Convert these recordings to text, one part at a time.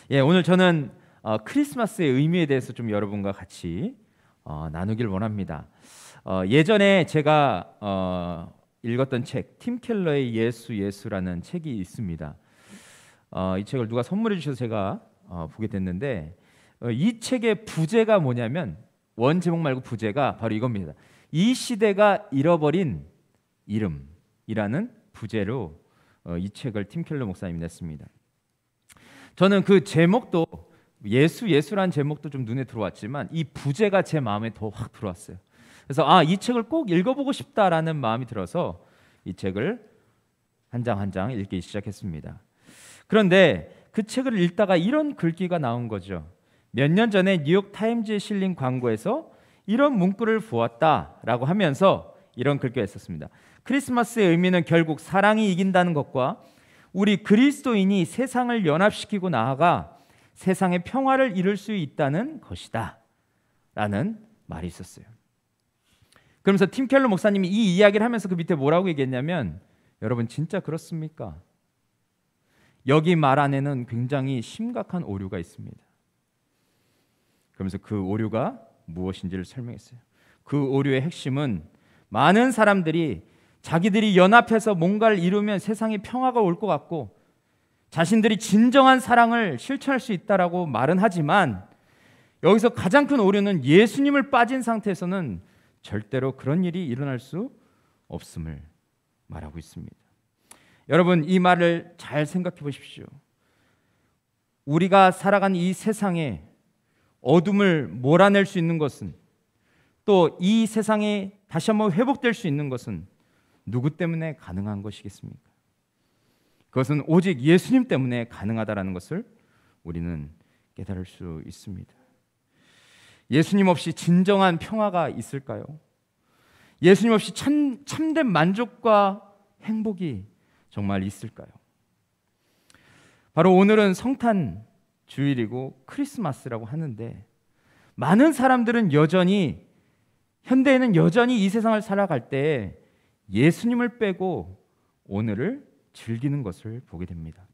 오늘 저는 크리스마스의 의미에 대해서 좀 여러분과 같이 나누길 원합니다. 예전에 제가 읽었던 책, 팀 켈러의 예수라는 책이 있습니다. 이 책을 누가 선물해 주셔서 제가 보게 됐는데, 이 책의 부제가 뭐냐면, 원 제목 말고 부제가 바로 이겁니다. 이 시대가 잃어버린 이름이라는 부제로 이 책을 팀 켈러 목사님이 냈습니다. 저는 그 제목도 예수라는 제목도 좀 눈에 들어왔지만 이 부제가 제 마음에 더 확 들어왔어요. 그래서 이 책을 꼭 읽어보고 싶다라는 마음이 들어서 이 책을 한 장 한 장 읽기 시작했습니다. 그런데 그 책을 읽다가 이런 글귀가 나온 거죠. 몇 년 전에 뉴욕 타임즈에 실린 광고에서 이런 문구를 보았다라고 하면서 이런 글귀가 있었습니다. 크리스마스의 의미는 결국 사랑이 이긴다는 것과 우리 그리스도인이 세상을 연합시키고 나아가 세상의 평화를 이룰 수 있다는 것이다 라는 말이 있었어요. 그러면서 팀 켈러 목사님이 이 이야기를 하면서 그 밑에 뭐라고 얘기했냐면, 여러분 진짜 그렇습니까? 여기 말 안에는 굉장히 심각한 오류가 있습니다. 그러면서 그 오류가 무엇인지를 설명했어요. 그 오류의 핵심은 많은 사람들이 자기들이 연합해서 뭔가를 이루면 세상에 평화가 올 것 같고 자신들이 진정한 사랑을 실천할 수 있다라고 말은 하지만, 여기서 가장 큰 오류는 예수님을 빠진 상태에서는 절대로 그런 일이 일어날 수 없음을 말하고 있습니다. 여러분, 이 말을 잘 생각해 보십시오. 우리가 살아가는 이 세상에 어둠을 몰아낼 수 있는 것은, 또 이 세상에 다시 한번 회복될 수 있는 것은 누구 때문에 가능한 것이겠습니까? 그것은 오직 예수님 때문에 가능하다라는 것을 우리는 깨달을 수 있습니다. 예수님 없이 진정한 평화가 있을까요? 예수님 없이 참된 만족과 행복이 정말 있을까요? 바로 오늘은 성탄 주일이고 크리스마스라고 하는데, 많은 사람들은 현대에는 여전히 이 세상을 살아갈 때 예수님을 빼고 오늘을 즐기는 것을 보게 됩니다.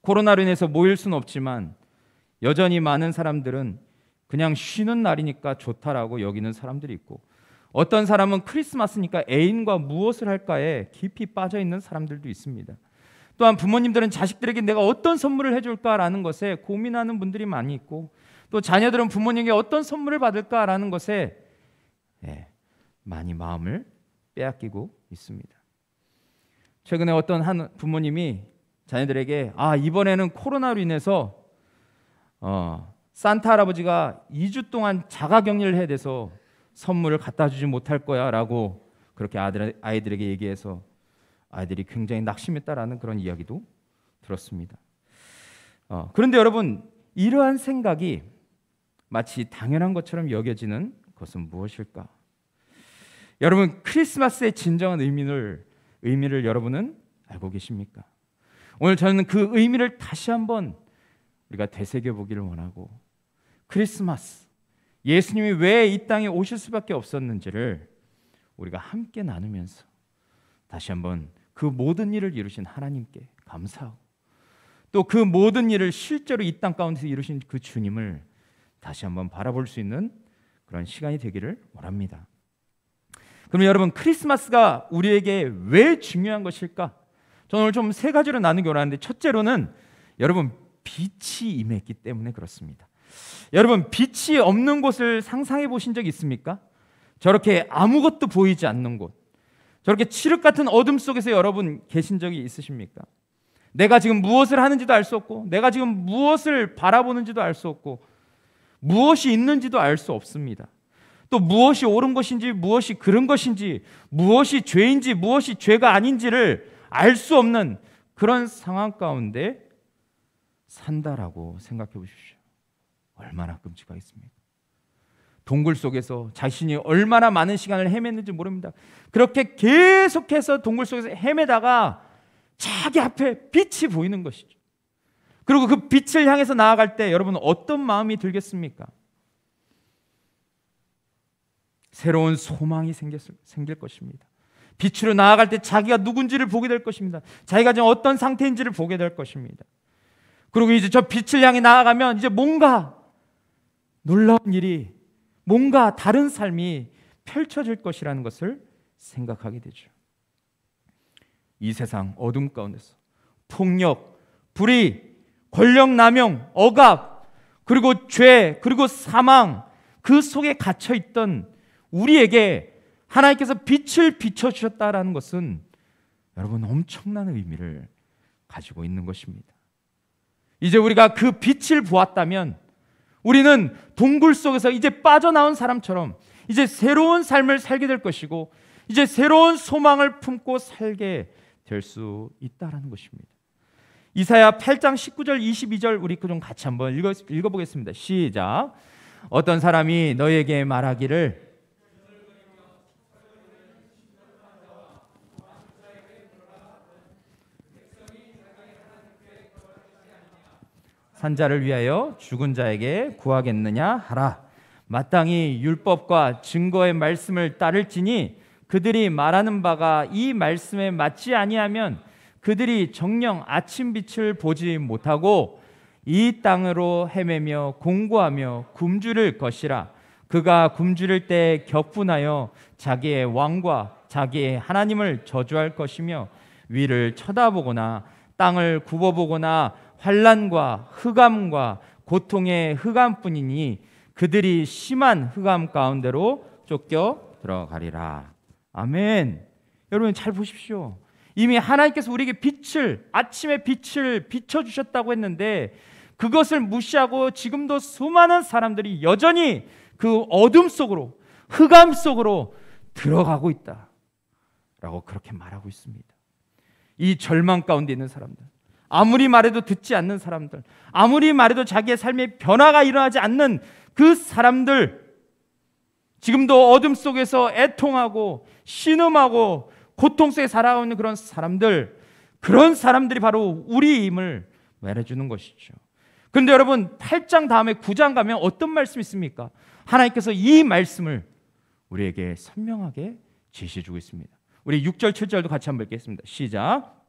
코로나로 인해서 모일 수는 없지만 여전히 많은 사람들은 그냥 쉬는 날이니까 좋다라고 여기는 사람들이 있고, 어떤 사람은 크리스마스니까 애인과 무엇을 할까에 깊이 빠져 있는 사람들도 있습니다. 또한 부모님들은 자식들에게 내가 어떤 선물을 해줄까라는 것에 고민하는 분들이 많이 있고, 또 자녀들은 부모님에게 어떤 선물을 받을까라는 것에 많이 마음을 빼앗기고 있습니다. 최근에 어떤 한 부모님이 자녀들에게 이번에는 코로나로 인해서 산타 할아버지가 2주 동안 자가격리를 해야 돼서 선물을 갖다 주지 못할 거야 라고 그렇게 아이들에게 얘기해서 아이들이 굉장히 낙심했다라는 그런 이야기도 들었습니다. 그런데 여러분, 이러한 생각이 마치 당연한 것처럼 여겨지는 것은 무엇일까? 여러분, 크리스마스의 진정한 의미를 여러분은 알고 계십니까? 오늘 저는 그 의미를 다시 한번 우리가 되새겨보기를 원하고, 크리스마스, 예수님이 왜 이 땅에 오실 수밖에 없었는지를 우리가 함께 나누면서 다시 한번 그 모든 일을 이루신 하나님께 감사하고, 또 그 모든 일을 실제로 이 땅 가운데서 이루신 그 주님을 다시 한번 바라볼 수 있는 그런 시간이 되기를 원합니다. 그럼 여러분, 크리스마스가 우리에게 왜 중요한 것일까? 저는 오늘 좀 세 가지로 나누기 원하는데, 첫째로는 여러분, 빛이 임했기 때문에 그렇습니다. 여러분, 빛이 없는 곳을 상상해 보신 적 있습니까? 저렇게 아무것도 보이지 않는 곳, 저렇게 칠흑 같은 어둠 속에서 여러분 계신 적이 있으십니까? 내가 지금 무엇을 하는지도 알 수 없고, 내가 지금 무엇을 바라보는지도 알 수 없고, 무엇이 있는지도 알 수 없습니다. 또 무엇이 옳은 것인지, 무엇이 그른 것인지, 무엇이 죄인지, 무엇이 죄가 아닌지를 알 수 없는 그런 상황 가운데 산다라고 생각해 보십시오. 얼마나 끔찍하겠습니까? 동굴 속에서 자신이 얼마나 많은 시간을 헤맸는지 모릅니다. 그렇게 계속해서 동굴 속에서 헤매다가 자기 앞에 빛이 보이는 것이죠. 그리고 그 빛을 향해서 나아갈 때 여러분, 어떤 마음이 들겠습니까? 새로운 소망이 생길 것입니다. 빛으로 나아갈 때 자기가 누군지를 보게 될 것입니다. 자기가 지금 어떤 상태인지를 보게 될 것입니다. 그리고 이제 저 빛을 향해 나아가면 이제 뭔가 놀라운 일이, 뭔가 다른 삶이 펼쳐질 것이라는 것을 생각하게 되죠. 이 세상 어둠 가운데서 폭력, 불의, 권력 남용, 억압, 그리고 죄, 그리고 사망, 그 속에 갇혀 있던 우리에게 하나님께서 빛을 비춰주셨다라는 것은 여러분 엄청난 의미를 가지고 있는 것입니다. 이제 우리가 그 빛을 보았다면 우리는 동굴 속에서 이제 빠져나온 사람처럼 이제 새로운 삶을 살게 될 것이고 이제 새로운 소망을 품고 살게 될 수 있다라는 것입니다. 이사야 8장 19절 22절 우리 좀 같이 한번 읽어보겠습니다. 시작. 어떤 사람이 너에게 말하기를 산자를 위하여 죽은 자에게 구하겠느냐 하라. 마땅히 율법과 증거의 말씀을 따를지니 그들이 말하는 바가 이 말씀에 맞지 아니하면 그들이 정녕 아침 빛을 보지 못하고 이 땅으로 헤매며 공고하며 굶주릴 것이라. 그가 굶주릴 때 격분하여 자기의 왕과 자기의 하나님을 저주할 것이며 위를 쳐다보거나 땅을 굽어보거나 환난과 흑암과 고통의 흑암뿐이니 그들이 심한 흑암 가운데로 쫓겨 들어가리라. 아멘. 여러분 잘 보십시오. 이미 하나님께서 우리에게 빛을, 아침의 빛을 비춰주셨다고 했는데 그것을 무시하고 지금도 수많은 사람들이 여전히 그 어둠 속으로, 흑암 속으로 들어가고 있다라고 그렇게 말하고 있습니다. 이 절망 가운데 있는 사람들, 아무리 말해도 듣지 않는 사람들, 아무리 말해도 자기의 삶에 변화가 일어나지 않는 그 사람들, 지금도 어둠 속에서 애통하고 신음하고 고통 속에 살아가고 있는 그런 사람들, 그런 사람들이 바로 우리임을 말해주는 것이죠. 그런데 여러분 8장 다음에 9장 가면 어떤 말씀이 있습니까? 하나님께서 이 말씀을 우리에게 선명하게 제시해주고 있습니다. 우리 6절 7절도 같이 한번 읽겠습니다. 시작.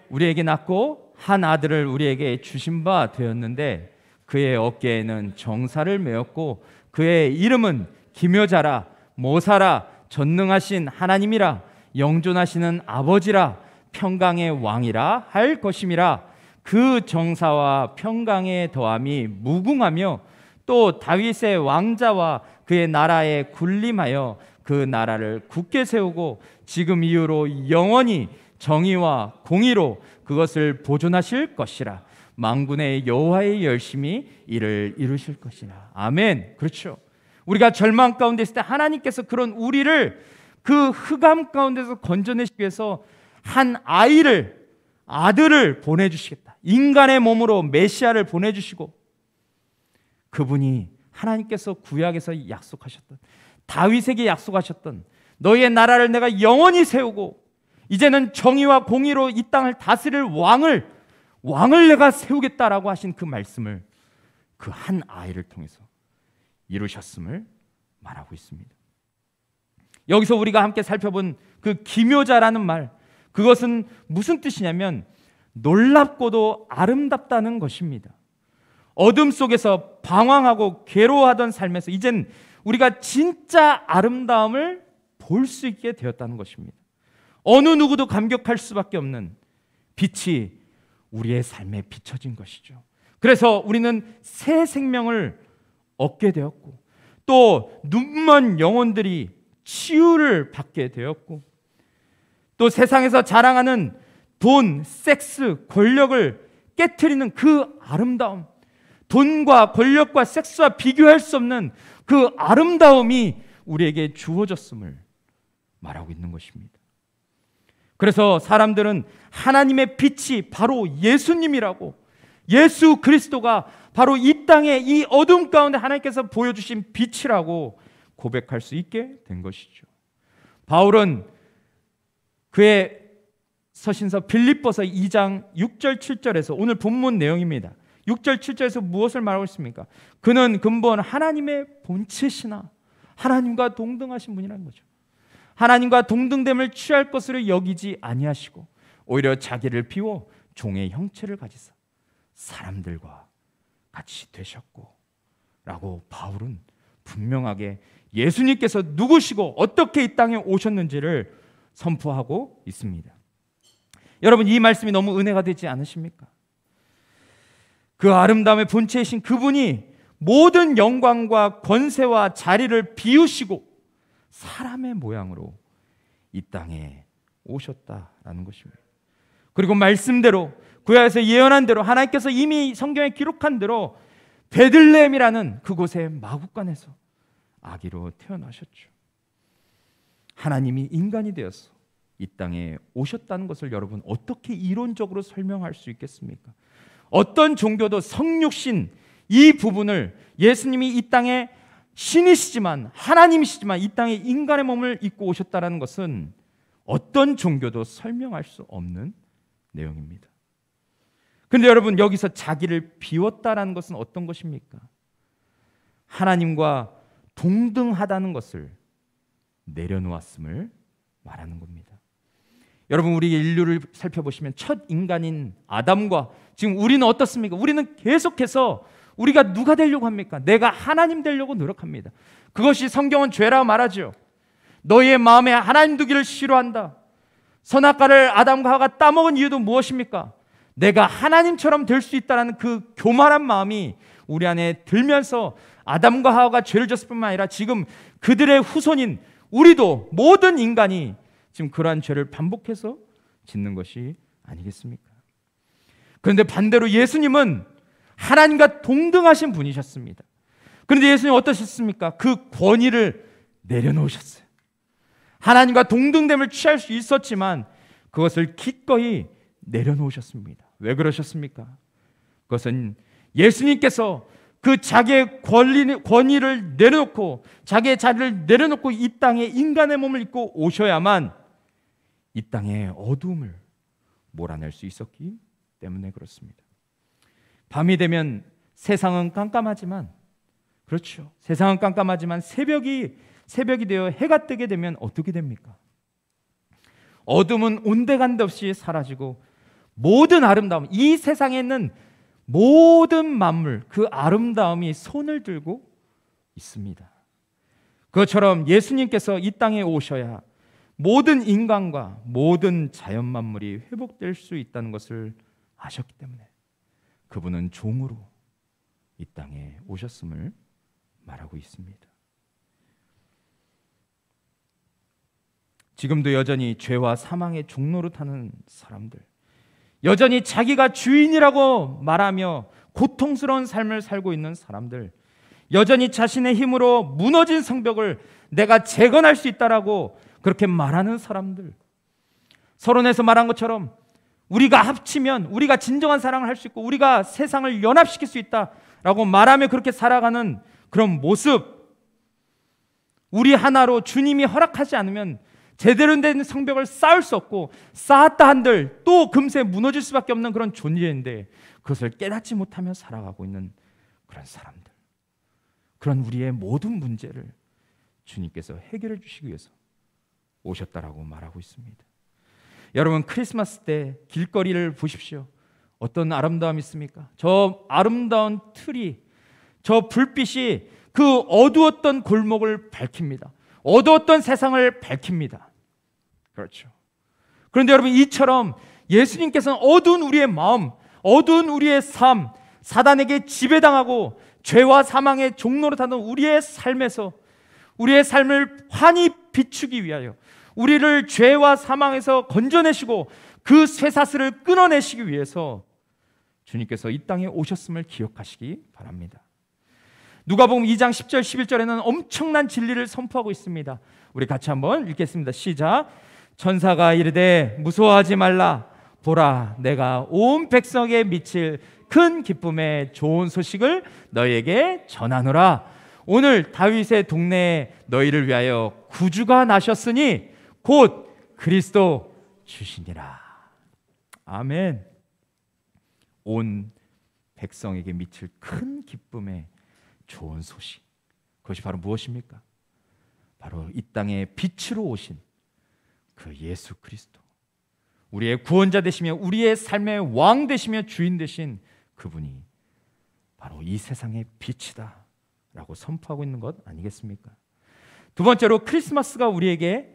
우리에게 낳고 한 아들을 우리에게 주신 바 되었는데 그의 어깨에는 정사를 메었고 그의 이름은 기묘자라 모사라 전능하신 하나님이라 영존하시는 아버지라 평강의 왕이라 할 것임이라. 그 정사와 평강의 더함이 무궁하며 또 다윗의 왕자와 그의 나라에 군림하여 그 나라를 굳게 세우고 지금 이후로 영원히 정의와 공의로 그것을 보존하실 것이라. 만군의 여호와의 열심히 이를 이루실 것이라. 아멘. 그렇죠. 우리가 절망 가운데 있을 때 하나님께서 그런 우리를 그 흑암 가운데서 건져내시기 위해서 한 아들을 보내주시겠다. 인간의 몸으로 메시아를 보내주시고 그분이 하나님께서 구약에서 약속하셨던, 다윗에게 약속하셨던 너희의 나라를 내가 영원히 세우고 이제는 정의와 공의로 이 땅을 다스릴 왕을 내가 세우겠다라고 하신 그 말씀을 그 한 아이를 통해서 이루셨음을 말하고 있습니다. 여기서 우리가 함께 살펴본 그 기묘자라는 말, 그것은 무슨 뜻이냐면 놀랍고도 아름답다는 것입니다. 어둠 속에서 방황하고 괴로워하던 삶에서 이젠 우리가 진짜 아름다움을 볼 수 있게 되었다는 것입니다. 어느 누구도 감격할 수밖에 없는 빛이 우리의 삶에 비춰진 것이죠. 그래서 우리는 새 생명을 얻게 되었고 또 눈먼 영혼들이 치유를 받게 되었고 또 세상에서 자랑하는 돈, 섹스, 권력을 깨트리는 그 아름다움, 돈과 권력과 섹스와 비교할 수 없는 그 아름다움이 우리에게 주어졌음을 말하고 있는 것입니다. 그래서 사람들은 하나님의 빛이 바로 예수님이라고, 예수 그리스도가 바로 이 땅에 이 어둠 가운데 하나님께서 보여주신 빛이라고 고백할 수 있게 된 것이죠. 바울은 그의 서신서 빌립보서 2장 6절 7절에서 오늘 본문 내용입니다. 6절 7절에서 무엇을 말하고 있습니까? 그는 근본 하나님의 본체시나 하나님과 동등하신 분이라는 거죠. 하나님과 동등됨을 취할 것으로 여기지 아니하시고 오히려 자기를 비워 종의 형체를 가지사 사람들과 같이 되셨고 라고 바울은 분명하게 예수님께서 누구시고 어떻게 이 땅에 오셨는지를 선포하고 있습니다. 여러분, 이 말씀이 너무 은혜가 되지 않으십니까? 그 아름다움의 본체이신 그분이 모든 영광과 권세와 자리를 비우시고 사람의 모양으로 이 땅에 오셨다라는 것입니다. 그리고 말씀대로 구약에서 예언한 대로 하나님께서 이미 성경에 기록한 대로 베들레헴이라는 그곳의 마구간에서 아기로 태어나셨죠. 하나님이 인간이 되어서 이 땅에 오셨다는 것을 여러분 어떻게 이론적으로 설명할 수 있겠습니까? 어떤 종교도 성육신 이 부분을 예수님이 이 땅에 신이시지만 하나님이시지만 이 땅에 인간의 몸을 입고 오셨다는 것은 어떤 종교도 설명할 수 없는 내용입니다. 그런데 여러분, 여기서 자기를 비웠다라는 것은 어떤 것입니까? 하나님과 동등하다는 것을 내려놓았음을 말하는 겁니다. 여러분, 우리 인류를 살펴보시면 첫 인간인 아담과 지금 우리는 어떻습니까? 우리는 계속해서 우리가 누가 되려고 합니까? 내가 하나님 되려고 노력합니다. 그것이 성경은 죄라고 말하죠. 너희의 마음에 하나님 두기를 싫어한다. 선악과를 아담과 하와가 따먹은 이유도 무엇입니까? 내가 하나님처럼 될 수 있다는 그 교만한 마음이 우리 안에 들면서 아담과 하와가 죄를 졌을 뿐만 아니라 지금 그들의 후손인 우리도 모든 인간이 지금 그러한 죄를 반복해서 짓는 것이 아니겠습니까? 그런데 반대로 예수님은 하나님과 동등하신 분이셨습니다. 그런데 예수님 어떠셨습니까? 그 권위를 내려놓으셨어요. 하나님과 동등됨을 취할 수 있었지만 그것을 기꺼이 내려놓으셨습니다. 왜 그러셨습니까? 그것은 예수님께서 그 자기의 권위를 내려놓고 자기의 자리를 내려놓고 이 땅에 인간의 몸을 입고 오셔야만 이 땅의 어두움을 몰아낼 수 있었기 때문에 그렇습니다. 밤이 되면 세상은 깜깜하지만, 그렇죠, 세상은 깜깜하지만 새벽이 되어 해가 뜨게 되면 어떻게 됩니까? 어둠은 온데간데 없이 사라지고 모든 아름다움, 이 세상에 있는 모든 만물, 그 아름다움이 손을 들고 있습니다. 그것처럼 예수님께서 이 땅에 오셔야 모든 인간과 모든 자연 만물이 회복될 수 있다는 것을 아셨기 때문에 그분은 종으로 이 땅에 오셨음을 말하고 있습니다. 지금도 여전히 죄와 사망의 종로로 타는 사람들, 여전히 자기가 주인이라고 말하며 고통스러운 삶을 살고 있는 사람들, 여전히 자신의 힘으로 무너진 성벽을 내가 재건할 수 있다라고 그렇게 말하는 사람들, 서론에서 말한 것처럼 우리가 합치면 우리가 진정한 사랑을 할 수 있고 우리가 세상을 연합시킬 수 있다라고 말하며 그렇게 살아가는 그런 모습, 우리 하나로 주님이 허락하지 않으면 제대로 된 성벽을 쌓을 수 없고 쌓았다 한들 또 금세 무너질 수밖에 없는 그런 존재인데 그것을 깨닫지 못하며 살아가고 있는 그런 사람들, 그런 우리의 모든 문제를 주님께서 해결해 주시기 위해서 오셨다라고 말하고 있습니다. 여러분, 크리스마스 때 길거리를 보십시오. 어떤 아름다움이 있습니까? 저 아름다운 트리, 저 불빛이 그 어두웠던 골목을 밝힙니다. 어두웠던 세상을 밝힙니다. 그렇죠. 그런데 여러분, 이처럼 예수님께서는 어두운 우리의 마음, 어두운 우리의 삶, 사단에게 지배당하고 죄와 사망의 종로로 타는 우리의 삶에서 우리의 삶을 환히 비추기 위하여 우리를 죄와 사망에서 건져내시고 그 쇠사슬을 끊어내시기 위해서 주님께서 이 땅에 오셨음을 기억하시기 바랍니다. 누가복음 2장 10절 11절에는 엄청난 진리를 선포하고 있습니다. 우리 같이 한번 읽겠습니다. 시작. 천사가 이르되 무서워하지 말라. 보라, 내가 온 백성에게 미칠 큰 기쁨의 좋은 소식을 너희에게 전하노라. 오늘 다윗의 동네에 너희를 위하여 구주가 나셨으니 곧 그리스도 주시니라. 아멘. 온 백성에게 미칠 큰 기쁨의 좋은 소식, 그것이 바로 무엇입니까? 바로 이 땅에 빛으로 오신 그 예수 그리스도, 우리의 구원자 되시며 우리의 삶의 왕 되시며 주인 되신 그분이 바로 이 세상의 빛이다 라고 선포하고 있는 것 아니겠습니까? 두 번째로 크리스마스가 우리에게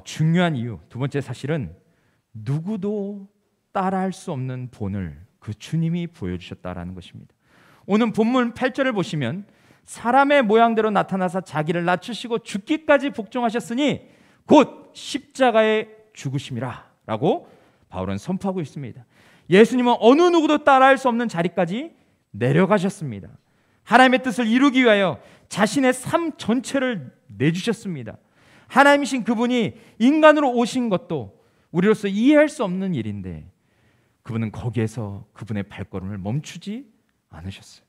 중요한 이유, 두 번째 사실은 누구도 따라할 수 없는 본을 그 주님이 보여주셨다라는 것입니다. 오늘 본문 8절을 보시면 사람의 모양대로 나타나서 자기를 낮추시고 죽기까지 복종하셨으니 곧 십자가에 죽으심이라 라고 바울은 선포하고 있습니다. 예수님은 어느 누구도 따라할 수 없는 자리까지 내려가셨습니다. 하나님의 뜻을 이루기 위하여 자신의 삶 전체를 내주셨습니다. 하나님이신 그분이 인간으로 오신 것도 우리로서 이해할 수 없는 일인데 그분은 거기에서 그분의 발걸음을 멈추지 않으셨어요.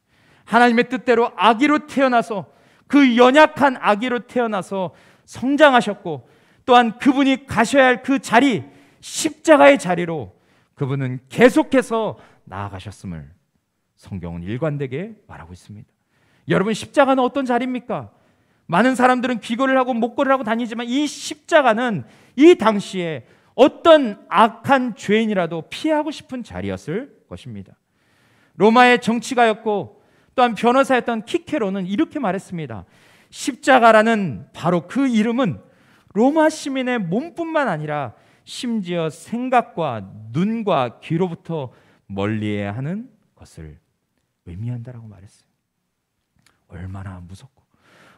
하나님의 뜻대로 아기로 태어나서 그 연약한 아기로 태어나서 성장하셨고 또한 그분이 가셔야 할 그 자리, 십자가의 자리로 그분은 계속해서 나아가셨음을 성경은 일관되게 말하고 있습니다. 여러분, 십자가는 어떤 자리입니까? 많은 사람들은 귀걸이를 하고 목걸이를 하고 다니지만 이 십자가는 이 당시에 어떤 악한 죄인이라도 피하고 싶은 자리였을 것입니다. 로마의 정치가였고 또한 변호사였던 키케로는 이렇게 말했습니다. 십자가라는 바로 그 이름은 로마 시민의 몸뿐만 아니라 심지어 생각과 눈과 귀로부터 멀리해야 하는 것을 의미한다라고 말했어요. 얼마나 무섭고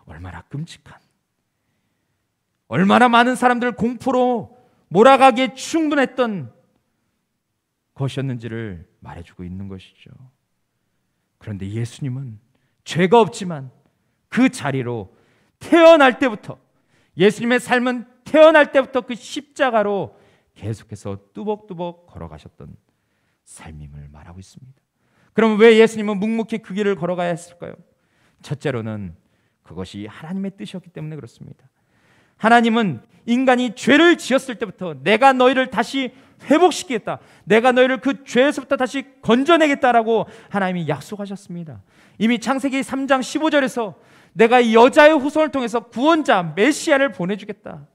얼마나 끔찍한, 얼마나 많은 사람들을 공포로 몰아가기에 충분했던 것이었는지를 말해주고 있는 것이죠. 그런데 예수님은 죄가 없지만 그 자리로 태어날 때부터, 예수님의 삶은 태어날 때부터 그 십자가로 계속해서 뚜벅뚜벅 걸어가셨던 삶임을 말하고 있습니다. 그럼 왜 예수님은 묵묵히 그 길을 걸어가야 했을까요? 첫째로는 그것이 하나님의 뜻이었기 때문에 그렇습니다. 하나님은 인간이 죄를 지었을 때부터 내가 너희를 다시 회복시키겠다, 내가 너희를 그 죄에서부터 다시 건져내겠다라고 하나님이 약속하셨습니다. 이미 창세기 3장 15절에서 내가 이 여자의 후손을 통해서 구원자 메시아를 보내주겠다.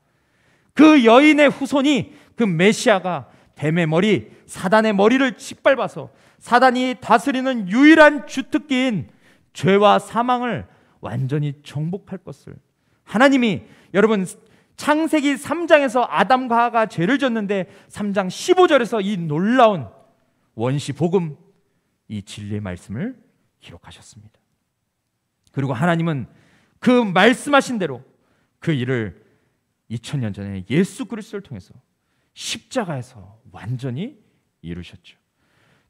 그 여인의 후손이, 그 메시아가 뱀의 머리, 사단의 머리를 짓밟아서 사단이 다스리는 유일한 주특기인 죄와 사망을 완전히 정복할 것을 하나님이, 여러분, 창세기 3장에서 아담과 하와가 죄를 졌는데 3장 15절에서 이 놀라운 원시 복음, 이 진리의 말씀을 기록하셨습니다. 그리고 하나님은 그 말씀하신 대로 그 일을 2000년 전에 예수 그리스도를 통해서 십자가에서 완전히 이루셨죠.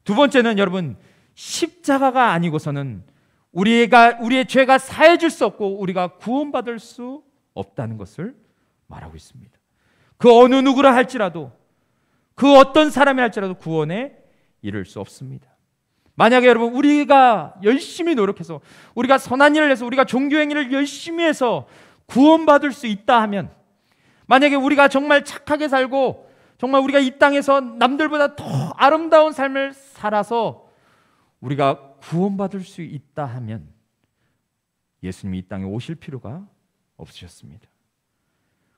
두 번째는 여러분, 십자가가 아니고서는 우리의 죄가 사해질 수 없고 우리가 구원받을 수 없다는 것을 말하고 있습니다. 그 어느 누구라 할지라도, 그 어떤 사람이 할지라도 구원에 이를 수 없습니다. 만약에 여러분 우리가 열심히 노력해서, 우리가 선한 일을 해서, 우리가 종교행위를 열심히 해서 구원받을 수 있다 하면, 만약에 우리가 정말 착하게 살고 정말 우리가 이 땅에서 남들보다 더 아름다운 삶을 살아서 우리가 구원받을 수 있다 하면 예수님이 이 땅에 오실 필요가 없으셨습니다.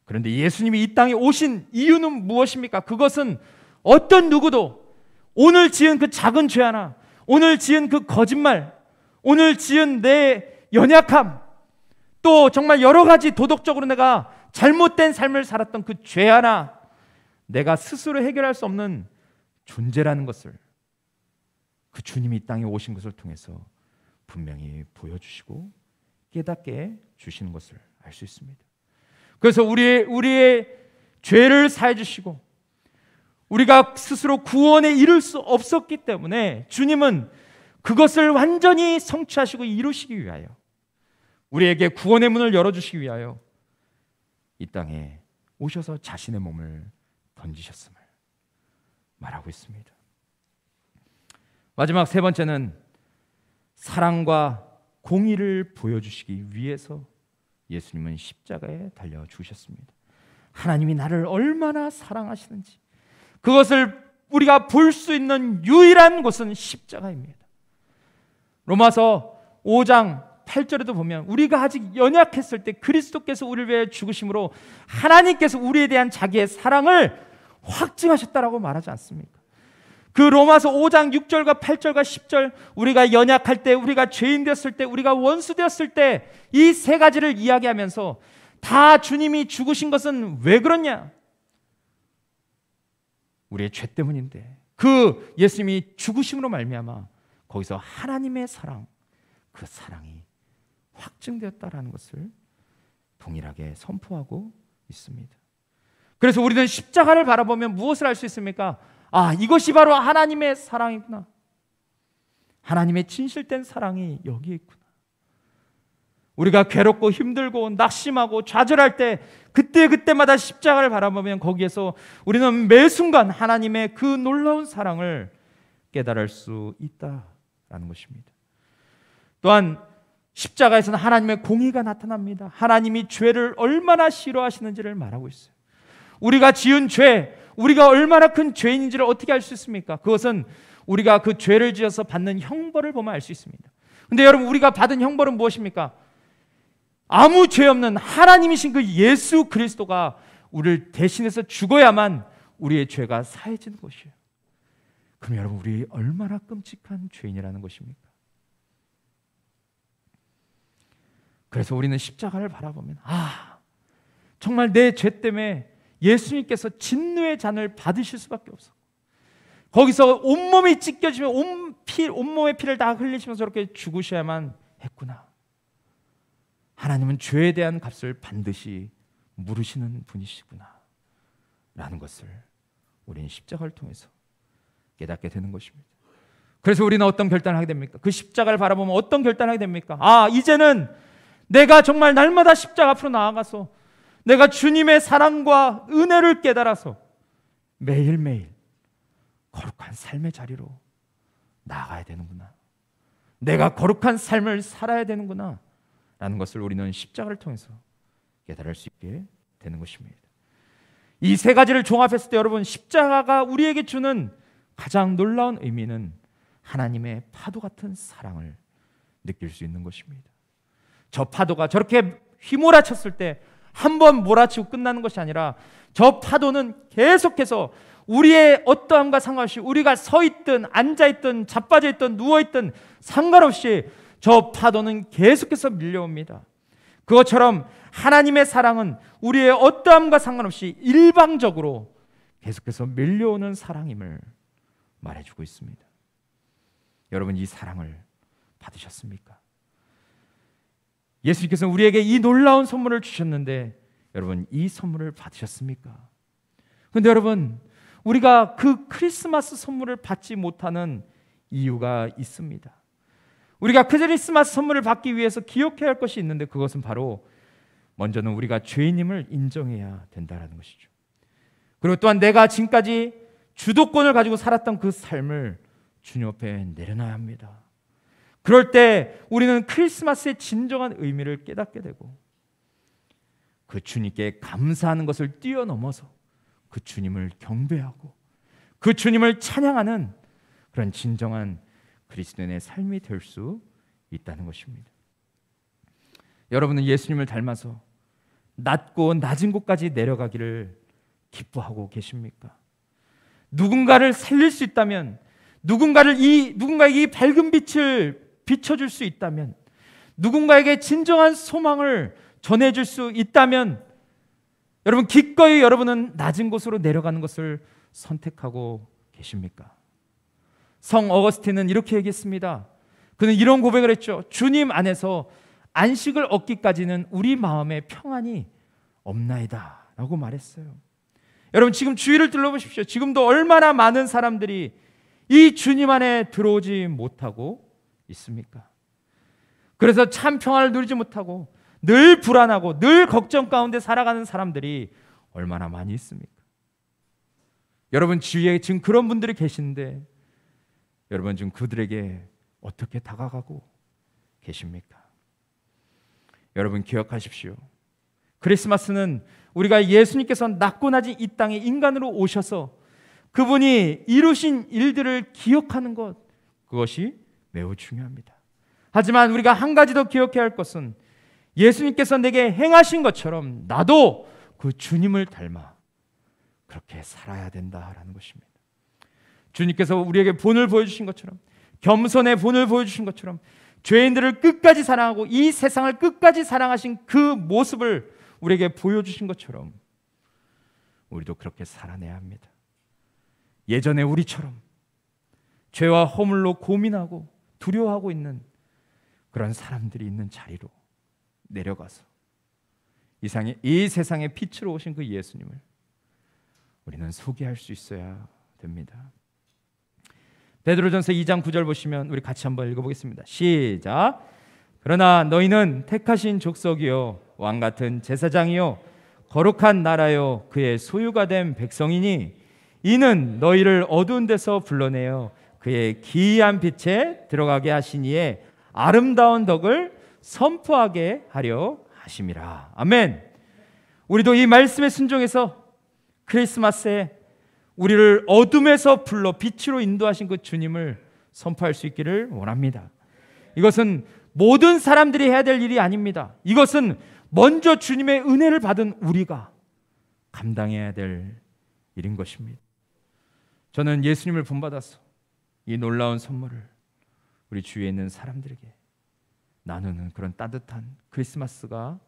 그런데 예수님이 이 땅에 오신 이유는 무엇입니까? 그것은 어떤 누구도 오늘 지은 그 작은 죄 하나, 오늘 지은 그 거짓말, 오늘 지은 내 연약함, 또 정말 여러 가지 도덕적으로 내가 잘못된 삶을 살았던 그 죄 하나, 내가 스스로 해결할 수 없는 존재라는 것을 그 주님이 이 땅에 오신 것을 통해서 분명히 보여주시고 깨닫게 주시는 것을 알 수 있습니다. 그래서 우리의 죄를 사해 주시고 우리가 스스로 구원에 이를 수 없었기 때문에 주님은 그것을 완전히 성취하시고 이루시기 위하여, 우리에게 구원의 문을 열어주시기 위하여 이 땅에 오셔서 자신의 몸을 던지셨음을 말하고 있습니다. 마지막 세 번째는 사랑과 공의를 보여주시기 위해서 예수님은 십자가에 달려 죽으셨습니다. 하나님이 나를 얼마나 사랑하시는지 그것을 우리가 볼 수 있는 유일한 곳은 십자가입니다. 로마서 5장 8절에도 보면 우리가 아직 연약했을 때 그리스도께서 우리를 위해 죽으심으로 하나님께서 우리에 대한 자기의 사랑을 확증하셨다라고 말하지 않습니까? 그 로마서 5장 6절과 8절과 10절, 우리가 연약할 때, 우리가 죄인 되었을 때, 우리가 원수 되었을 때, 이 세 가지를 이야기하면서 다 주님이 죽으신 것은 왜 그렇냐? 우리의 죄 때문인데, 그 예수님이 죽으심으로 말미암아 거기서 하나님의 사랑, 그 사랑이 확증되었다라는 것을 동일하게 선포하고 있습니다. 그래서 우리는 십자가를 바라보면 무엇을 알 수 있습니까? 아, 이것이 바로 하나님의 사랑이구나. 하나님의 진실된 사랑이 여기에 있구나. 우리가 괴롭고 힘들고 낙심하고 좌절할 때 그때마다 십자가를 바라보면 거기에서 우리는 매 순간 하나님의 그 놀라운 사랑을 깨달을 수 있다라는 것입니다. 또한 십자가에서는 하나님의 공의가 나타납니다. 하나님이 죄를 얼마나 싫어하시는지를 말하고 있어요. 우리가 지은 죄, 우리가 얼마나 큰 죄인인지를 어떻게 알 수 있습니까? 그것은 우리가 그 죄를 지어서 받는 형벌을 보면 알 수 있습니다. 근데 여러분, 우리가 받은 형벌은 무엇입니까? 아무 죄 없는 하나님이신 그 예수 그리스도가 우리를 대신해서 죽어야만 우리의 죄가 사해지는 것이에요. 그럼 여러분, 우리 얼마나 끔찍한 죄인이라는 것입니까? 그래서 우리는 십자가를 바라보면, 아, 정말 내 죄 때문에 예수님께서 진노의 잔을 받으실 수밖에 없어. 거기서 온몸이 찢겨지며 온몸의 피를 다 흘리시면서 그렇게 죽으셔야만 했구나. 하나님은 죄에 대한 값을 반드시 물으시는 분이시구나 라는 것을 우리는 십자가를 통해서 깨닫게 되는 것입니다. 그래서 우리는 어떤 결단을 하게 됩니까? 그 십자가를 바라보면 어떤 결단을 하게 됩니까? 아, 이제는 내가 정말 날마다 십자가 앞으로 나아가서 내가 주님의 사랑과 은혜를 깨달아서 매일매일 거룩한 삶의 자리로 나아가야 되는구나. 내가 거룩한 삶을 살아야 되는구나 라는 것을 우리는 십자가를 통해서 깨달을 수 있게 되는 것입니다. 이 세 가지를 종합했을 때 여러분, 십자가가 우리에게 주는 가장 놀라운 의미는 하나님의 파도 같은 사랑을 느낄 수 있는 것입니다. 저 파도가 저렇게 휘몰아쳤을 때 한 번 몰아치고 끝나는 것이 아니라 저 파도는 계속해서 우리의 어떠함과 상관없이 우리가 서 있든 앉아 있든 자빠져 있든 누워 있든 상관없이 저 파도는 계속해서 밀려옵니다. 그것처럼 하나님의 사랑은 우리의 어떠함과 상관없이 일방적으로 계속해서 밀려오는 사랑임을 말해주고 있습니다. 여러분, 이 사랑을 받으셨습니까? 예수님께서는 우리에게 이 놀라운 선물을 주셨는데 여러분, 이 선물을 받으셨습니까? 그런데 여러분, 우리가 그 크리스마스 선물을 받지 못하는 이유가 있습니다. 우리가 크리스마스 선물을 받기 위해서 기억해야 할 것이 있는데 그것은 바로 먼저는 우리가 죄인임을 인정해야 된다는 것이죠. 그리고 또한 내가 지금까지 주도권을 가지고 살았던 그 삶을 주님 앞에 내려놔야 합니다. 그럴 때 우리는 크리스마스의 진정한 의미를 깨닫게 되고 그 주님께 감사하는 것을 뛰어넘어서 그 주님을 경배하고 그 주님을 찬양하는 그런 진정한 그리스도인의 삶이 될 수 있다는 것입니다. 여러분은 예수님을 닮아서 낮고 낮은 곳까지 내려가기를 기뻐하고 계십니까? 누군가를 살릴 수 있다면, 누군가에게 이 밝은 빛을 비춰줄 수 있다면, 누군가에게 진정한 소망을 전해줄 수 있다면 여러분, 기꺼이 여러분은 낮은 곳으로 내려가는 것을 선택하고 계십니까? 성 어거스틴은 이렇게 얘기했습니다. 그는 이런 고백을 했죠. 주님 안에서 안식을 얻기까지는 우리 마음에 평안이 없나이다 라고 말했어요. 여러분, 지금 주위를 둘러보십시오. 지금도 얼마나 많은 사람들이 이 주님 안에 들어오지 못하고 있습니까? 그래서 참 평안을 누리지 못하고 늘 불안하고 늘 걱정 가운데 살아가는 사람들이 얼마나 많이 있습니까? 여러분, 주위에 지금 그런 분들이 계신데 여러분, 지금 그들에게 어떻게 다가가고 계십니까? 여러분, 기억하십시오. 크리스마스는 우리가 예수님께서 낮고 낮은 이 땅에 인간으로 오셔서 그분이 이루신 일들을 기억하는 것, 그것이 매우 중요합니다. 하지만 우리가 한 가지 더 기억해야 할 것은 예수님께서 내게 행하신 것처럼 나도 그 주님을 닮아 그렇게 살아야 된다라는 것입니다. 주님께서 우리에게 본을 보여주신 것처럼, 겸손의 본을 보여주신 것처럼, 죄인들을 끝까지 사랑하고 이 세상을 끝까지 사랑하신 그 모습을 우리에게 보여주신 것처럼 우리도 그렇게 살아내야 합니다. 예전에 우리처럼 죄와 허물로 고민하고 두려워하고 있는 그런 사람들이 있는 자리로 내려가서 이 세상의 빛으로 오신 그 예수님을 우리는 소개할 수 있어야 됩니다. 베드로전서 2장 9절 보시면 우리 같이 한번 읽어보겠습니다. 시작. 그러나 너희는 택하신 족속이요 왕같은 제사장이요 거룩한 나라요 그의 소유가 된 백성이니 이는 너희를 어두운 데서 불러내어 그의 기이한 빛에 들어가게 하시니에 아름다운 덕을 선포하게 하려 하심이라. 아멘. 우리도 이 말씀에 순종해서 크리스마스에 우리를 어둠에서 불러 빛으로 인도하신 그 주님을 선포할 수 있기를 원합니다. 이것은 모든 사람들이 해야 될 일이 아닙니다. 이것은 먼저 주님의 은혜를 받은 우리가 감당해야 될 일인 것입니다. 저는 예수님을 본받아서 이 놀라운 선물을 우리 주위에 있는 사람들에게 나누는 그런 따뜻한 크리스마스가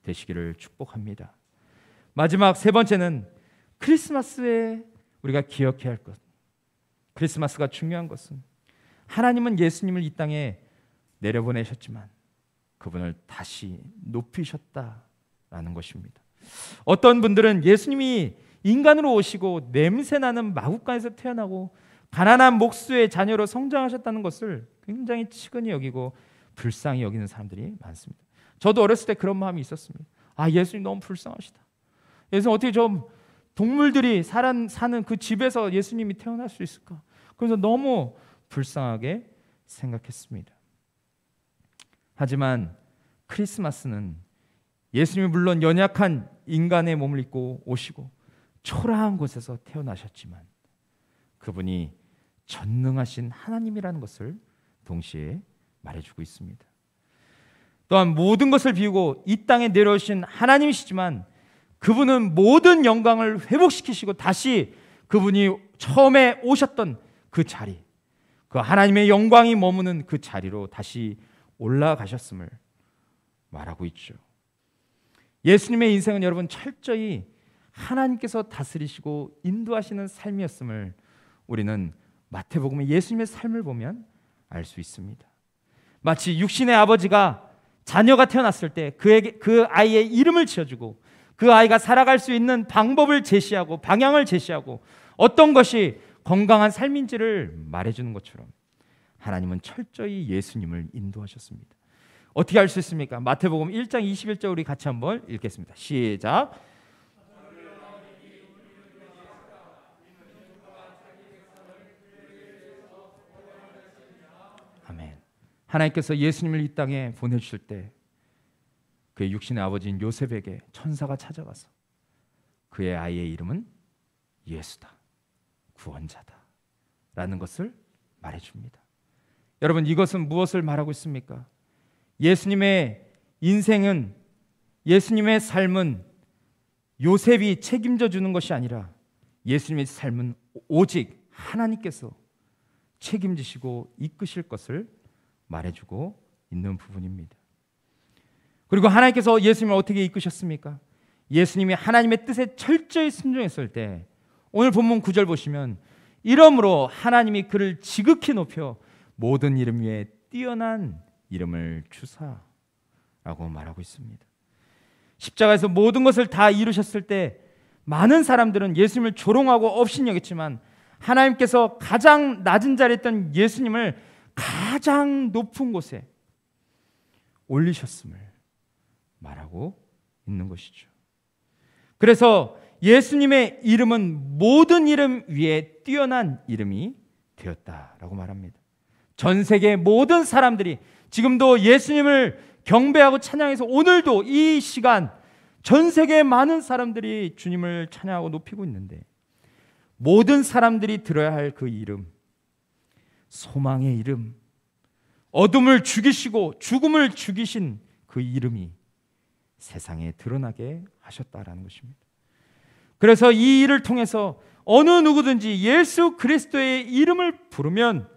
되시기를 축복합니다. 마지막 세 번째는 크리스마스에 우리가 기억해야 할 것. 크리스마스가 중요한 것은 하나님은 예수님을 이 땅에 내려보내셨지만 그분을 다시 높이셨다라는 것입니다. 어떤 분들은 예수님이 인간으로 오시고 냄새나는 마구간에서 태어나고 가난한 목수의 자녀로 성장하셨다는 것을 굉장히 치근히 여기고 불쌍히 여기는 사람들이 많습니다. 저도 어렸을 때 그런 마음이 있었습니다. 아, 예수님 너무 불쌍하시다. 예수님 어떻게 좀 동물들이 사는 그 집에서 예수님이 태어날 수 있을까? 그래서 너무 불쌍하게 생각했습니다. 하지만 크리스마스는 예수님이 물론 연약한 인간의 몸을 입고 오시고 초라한 곳에서 태어나셨지만 그분이 전능하신 하나님이라는 것을 동시에 말해주고 있습니다. 또한 모든 것을 비우고 이 땅에 내려오신 하나님이시지만 그분은 모든 영광을 회복시키시고 다시 그분이 처음에 오셨던 그 자리, 그 하나님의 영광이 머무는 그 자리로 다시 올라가셨음을 말하고 있죠. 예수님의 인생은 여러분 철저히 하나님께서 다스리시고 인도하시는 삶이었음을 우리는 마태복음의 예수님의 삶을 보면 알 수 있습니다. 마치 육신의 아버지가 자녀가 태어났을 때 그 아이의 이름을 지어주고 그 아이가 살아갈 수 있는 방법을 제시하고 방향을 제시하고 어떤 것이 건강한 삶인지를 말해주는 것처럼 하나님은 철저히 예수님을 인도하셨습니다. 어떻게 알 수 있습니까? 마태복음 1장 21절 우리 같이 한번 읽겠습니다. 시작. 아멘. 하나님께서 예수님을 이 땅에 보내주실 때 그의 육신의 아버지인 요셉에게 천사가 찾아가서 그의 아이의 이름은 예수다, 구원자다 라는 것을 말해줍니다. 여러분, 이것은 무엇을 말하고 있습니까? 예수님의 인생은, 예수님의 삶은 요셉이 책임져 주는 것이 아니라 예수님의 삶은 오직 하나님께서 책임지시고 이끄실 것을 말해주고 있는 부분입니다. 그리고 하나님께서 예수님을 어떻게 이끄셨습니까? 예수님이 하나님의 뜻에 철저히 순종했을 때 오늘 본문 9절 보시면 이러므로 하나님이 그를 지극히 높여 모든 이름 위에 뛰어난 이름을 주사라고 말하고 있습니다. 십자가에서 모든 것을 다 이루셨을 때 많은 사람들은 예수님을 조롱하고 업신여겼지만 하나님께서 가장 낮은 자리에 있던 예수님을 가장 높은 곳에 올리셨음을 말하고 있는 것이죠. 그래서 예수님의 이름은 모든 이름 위에 뛰어난 이름이 되었다라고 말합니다. 전 세계 모든 사람들이 지금도 예수님을 경배하고 찬양해서 오늘도 이 시간 전 세계의 많은 사람들이 주님을 찬양하고 높이고 있는데 모든 사람들이 들어야 할 그 이름, 소망의 이름, 어둠을 죽이시고 죽음을 죽이신 그 이름이 세상에 드러나게 하셨다라는 것입니다. 그래서 이 일을 통해서 어느 누구든지 예수 그리스도의 이름을 부르면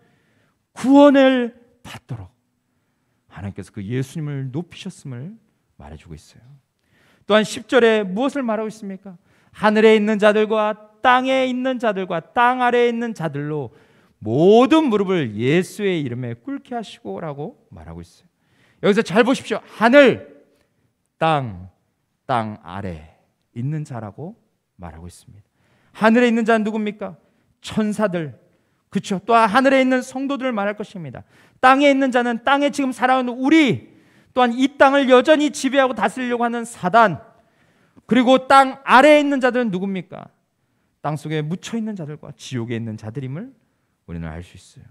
구원을 받도록 하나님께서 그 예수님을 높이셨음을 말해주고 있어요. 또한 10절에 무엇을 말하고 있습니까? 하늘에 있는 자들과 땅에 있는 자들과 땅 아래에 있는 자들로 모든 무릎을 예수의 이름에 꿇게 하시고 라고 말하고 있어요. 여기서 잘 보십시오. 하늘, 땅 아래 있는 자라고 말하고 있습니다. 하늘에 있는 자는 누굽니까? 천사들, 그렇죠. 또 하늘에 있는 성도들을 말할 것입니다. 땅에 있는 자는 땅에 지금 살아가는 우리, 또한 이 땅을 여전히 지배하고 다스리려고 하는 사단, 그리고 땅 아래에 있는 자들은 누굽니까? 땅 속에 묻혀 있는 자들과 지옥에 있는 자들임을 우리는 알 수 있어요.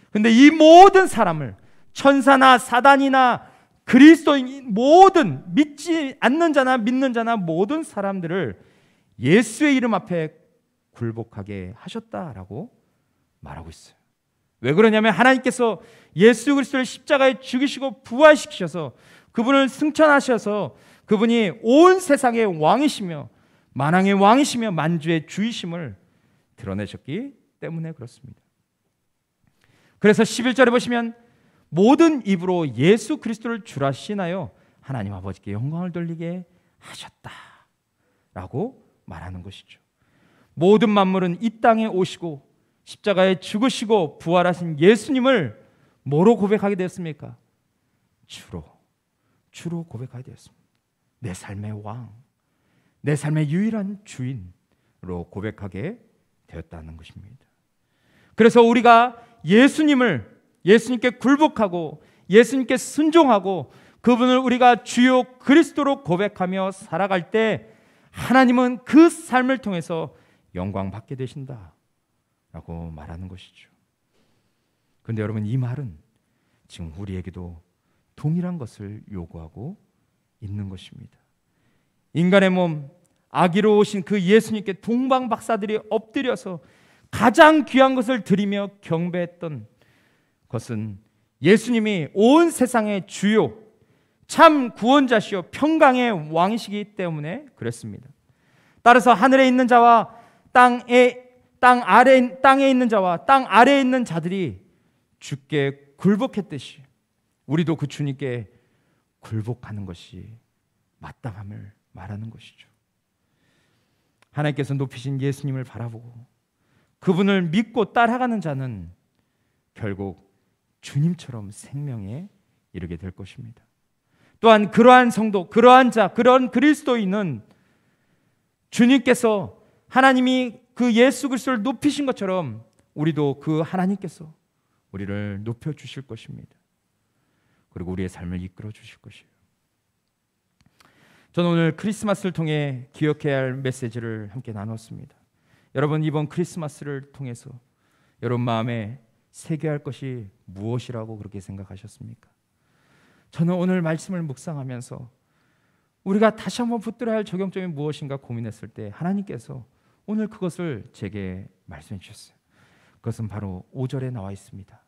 그런데 이 모든 사람을, 천사나 사단이나 그리스도인, 모든 믿지 않는 자나 믿는 자나 모든 사람들을 예수의 이름 앞에 굴복하게 하셨다라고 말하고 있어요. 왜 그러냐면 하나님께서 예수 그리스도를 십자가에 죽이시고 부활시키셔서 그분을 승천하셔서 그분이 온 세상의 왕이시며 만왕의 왕이시며 만주의 주이심을 드러내셨기 때문에 그렇습니다. 그래서 11절에 보시면 모든 입으로 예수 그리스도를 주라 시인하여 하나님 아버지께 영광을 돌리게 하셨다라고 말하는 것이죠. 모든 만물은 이 땅에 오시고 십자가에 죽으시고 부활하신 예수님을 뭐로 고백하게 되었습니까? 주로 고백하게 되었습니다. 내 삶의 왕, 내 삶의 유일한 주인으로 고백하게 되었다는 것입니다. 그래서 우리가 예수님께 굴복하고 예수님께 순종하고 그분을 우리가 주요 그리스도로 고백하며 살아갈 때 하나님은 그 삶을 통해서 영광 받게 되신다 라고 말하는 것이죠. 그런데 여러분, 이 말은 지금 우리에게도 동일한 것을 요구하고 있는 것입니다. 인간의 몸, 아기로 오신 그 예수님께 동방박사들이 엎드려서 가장 귀한 것을 드리며 경배했던 것은 예수님이 온 세상의 주요 참 구원자시요 평강의 왕이시기 때문에 그랬습니다. 따라서 하늘에 있는 자와 땅에 있는 자와 땅 아래에 있는 자들이 주께 굴복했듯이 우리도 그 주님께 굴복하는 것이 마땅함을 말하는 것이죠. 하나님께서 높이신 예수님을 바라보고 그분을 믿고 따라가는 자는 결국 주님처럼 생명에 이르게 될 것입니다. 또한 그러한 성도, 그러한 자, 그런 그리스도인은 주님께서 하나님이 그 예수 그리스도를 높이신 것처럼 우리도 그 하나님께서 우리를 높여주실 것입니다. 그리고 우리의 삶을 이끌어 주실 것이에요. 저는 오늘 크리스마스를 통해 기억해야 할 메시지를 함께 나눴습니다. 여러분, 이번 크리스마스를 통해서 여러분 마음에 새겨야 할 것이 무엇이라고 그렇게 생각하셨습니까? 저는 오늘 말씀을 묵상하면서 우리가 다시 한번 붙들어야 할 적용점이 무엇인가 고민했을 때 하나님께서 오늘 그것을 제게 말씀해 주셨어요. 그것은 바로 5절에 나와 있습니다.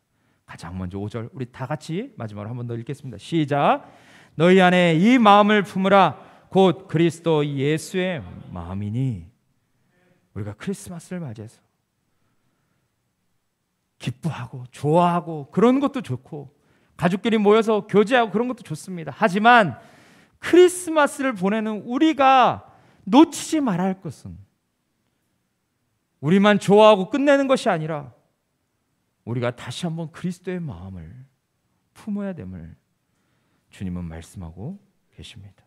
가장 먼저 5절 우리 다 같이 마지막으로 한 번 더 읽겠습니다. 시작. 너희 안에 이 마음을 품으라. 곧 그리스도 예수의 마음이니. 우리가 크리스마스를 맞이해서 기뻐하고 좋아하고 그런 것도 좋고 가족끼리 모여서 교제하고 그런 것도 좋습니다. 하지만 크리스마스를 보내는 우리가 놓치지 말아야 할 것은 우리만 좋아하고 끝내는 것이 아니라 우리가 다시 한번 그리스도의 마음을 품어야 됨을 주님은 말씀하고 계십니다.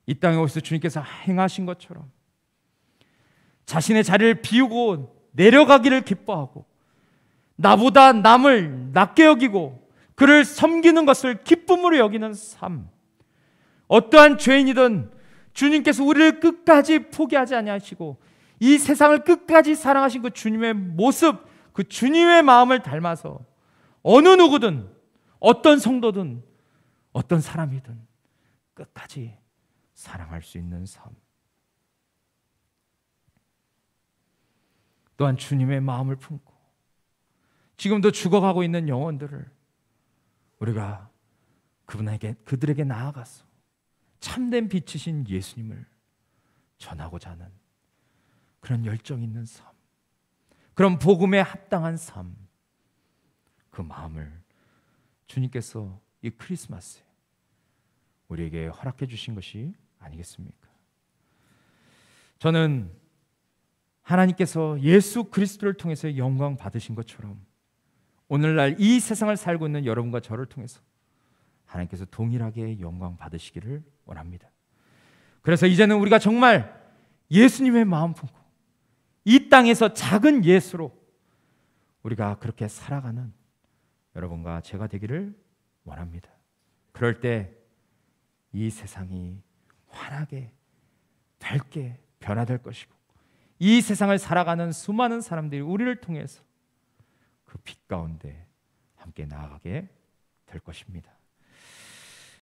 이 땅에 오셔서 주님께서 행하신 것처럼 자신의 자리를 비우고 내려가기를 기뻐하고 나보다 남을 낮게 여기고 그를 섬기는 것을 기쁨으로 여기는 삶, 어떠한 죄인이든 주님께서 우리를 끝까지 포기하지 아니하시고 이 세상을 끝까지 사랑하신 그 주님의 모습, 그 주님의 마음을 닮아서 어느 누구든 어떤 성도든 어떤 사람이든 끝까지 사랑할 수 있는 삶, 또한 주님의 마음을 품고 지금도 죽어가고 있는 영혼들을 우리가 그들에게 나아가서 참된 빛이신 예수님을 전하고자 하는 그런 열정 있는 삶, 그런 복음에 합당한 삶, 그 마음을 주님께서 이 크리스마스에 우리에게 허락해 주신 것이 아니겠습니까? 저는 하나님께서 예수 그리스도를 통해서 영광 받으신 것처럼 오늘날 이 세상을 살고 있는 여러분과 저를 통해서 하나님께서 동일하게 영광 받으시기를 원합니다. 그래서 이제는 우리가 정말 예수님의 마음 품고 이 땅에서 작은 예수로 우리가 그렇게 살아가는 여러분과 제가 되기를 원합니다. 그럴 때 이 세상이 환하게 밝게 변화될 것이고 이 세상을 살아가는 수많은 사람들이 우리를 통해서 그 빛 가운데 함께 나아가게 될 것입니다.